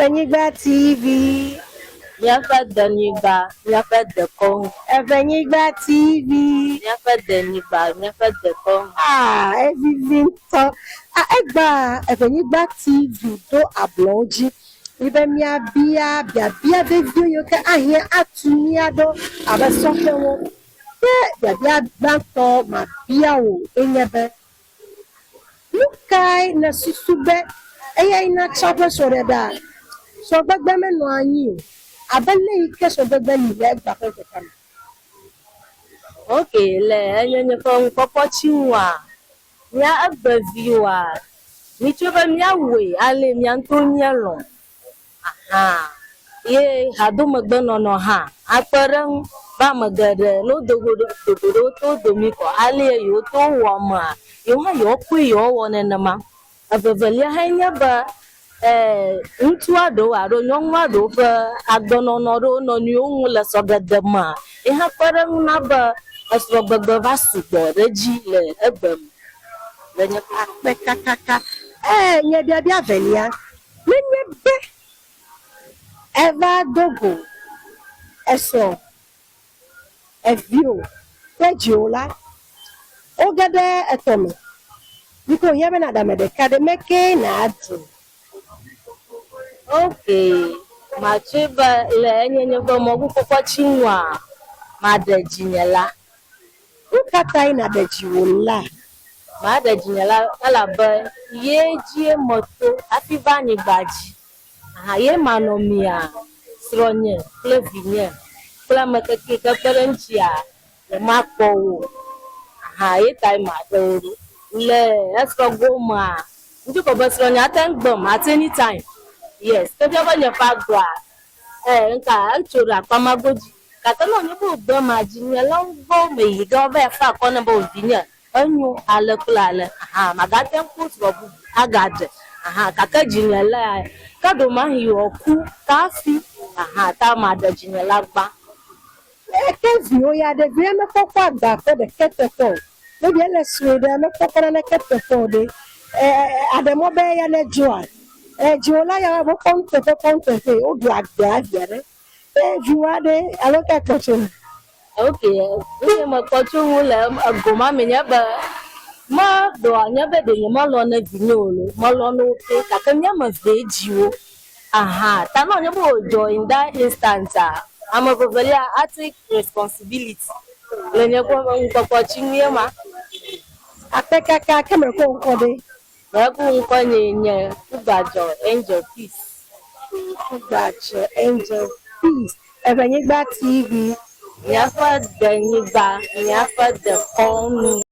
Evenigba TV. Miafa Daniba, Miafa de Kong. Evenigba TV. Miafa Daniba, Miafa de Kong. Everything talk. Egba Evenigba TV do ablonji. Ibe mia bia de video yo ke ahia atunia do abesofe wo. Bia banto ma bia wo enyebe. Lukai na susube eya ina chapa soreda. So gbegbe me no anyi abele ike so gbegbe ni le gba pe kan. Okay, le enyenye fon popo chinwa. Mia agbaviwa. Mi choba mia we ale mi antonia lo. Aha. Ye hadu magbe no ha. Aparang ba magade no dogodo to domiko ale yo to woma. Yo ha yo ku yo wona na ma. Abevelia hanya ba ntu ado nyonwa do fa agbono no do no ni ohun le sogedema e ha pare na ba asro gbegbe va sugo reji le egbem le nya Akpe kakaka nye bia Avelia menye be eva dogo eso evio pejiola ogade etome biko yebe na da mede kademeke na adu. okay machiba le enyenye fo mo kuko chinwa madajinyela Ukata ina de jiwola madajinyela alaba yeji moto afibani gbaji aha ye manomia sronye plevinye kula makeke kaparenchia le makowo aha ye time adoru le esro goma njuko basronya atengbom at any time yes tebia banya fagwa nka achora pamagoji katano nyobo gboma jinya longo me yiga ba fa kona bo vinya anyu alakulale aha magaten kusro bu agade aha kaka jinya la kado mahi oku kafi aha ta mada jinya lagba ekezi oya de vie me kokwa agba fe de keteto no bi ele suede me kokora na keteto de ademo be ya na joa jiola ya bo kontefe o du agba agere juwa de aloka kochen. okay we ma kochu le agoma menya ba ma do anya be de ma lo na vinyolo ma lo no ke kaka nya ma vejiwo aha ta no nya bo join that instant I'm a very take responsibility le nya ko kochu nye ma Akpe kaka kemre ko nkode na ku nkonye ubajo angel peace Ubacho Angel Peace Evenigba TV. Miafa Daniba, Miafa de Kong.